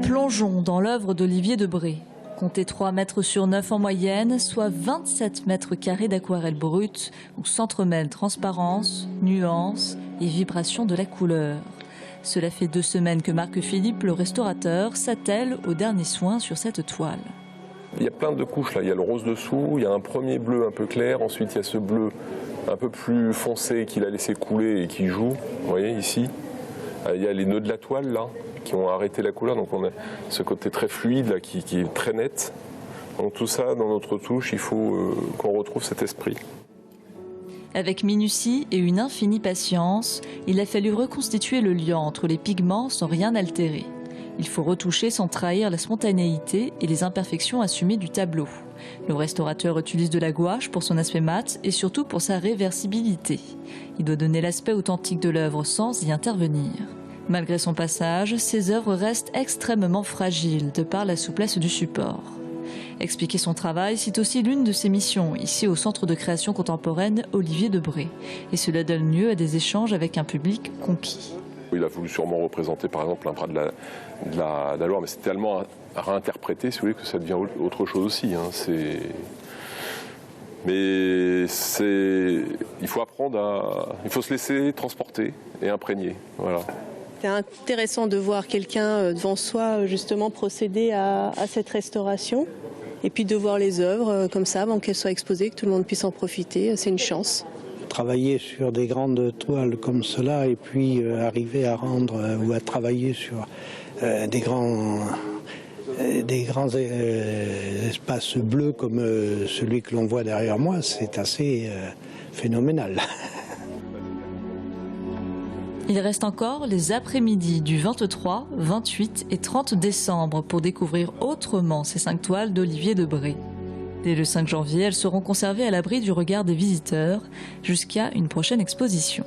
Plongeons dans l'œuvre d'Olivier Debré. Comptez 3 mètres sur 9 en moyenne, soit 27 mètres carrés d'aquarelle brute où s'entremêlent transparence, nuances et vibrations de la couleur. Cela fait 2 semaines que Marc Philippe, le restaurateur, s'attelle aux derniers soins sur cette toile. Il y a plein de couches là, il y a le rose dessous, il y a un premier bleu un peu clair, ensuite il y a ce bleu un peu plus foncé qu'il a laissé couler et qui joue, vous voyez ici. Il y a les nœuds de la toile là, qui ont arrêté la couleur, donc on a ce côté très fluide là, qui est très net. Donc tout ça, dans notre touche, il faut qu'on retrouve cet esprit. Avec minutie et une infinie patience, il a fallu reconstituer le lien entre les pigments sans rien altérer. Il faut retoucher sans trahir la spontanéité et les imperfections assumées du tableau. Le restaurateur utilise de la gouache pour son aspect mat et surtout pour sa réversibilité. Il doit donner l'aspect authentique de l'œuvre sans y intervenir. Malgré son passage, ses œuvres restent extrêmement fragiles de par la souplesse du support. Expliquer son travail, c'est aussi l'une de ses missions, ici au Centre de création contemporaine Olivier Debré. Et cela donne lieu à des échanges avec un public conquis. Il a voulu sûrement représenter par exemple un bras de la Loire, mais c'est tellement à réinterpréter, si vous voulez, que ça devient autre chose aussi. Hein. Mais il faut apprendre il faut se laisser transporter et imprégner. Voilà. C'est intéressant de voir quelqu'un devant soi justement procéder à cette restauration et puis de voir les œuvres comme ça avant qu'elles soient exposées, que tout le monde puisse en profiter. C'est une chance. Travailler sur des grandes toiles comme cela et puis arriver à rendre ou à travailler sur des grands espaces bleus comme celui que l'on voit derrière moi, c'est assez phénoménal. Il reste encore les après-midi du 23, 28 et 30 décembre pour découvrir autrement ces 5 toiles d'Olivier Debré. Dès le 5 janvier, elles seront conservées à l'abri du regard des visiteurs jusqu'à une prochaine exposition.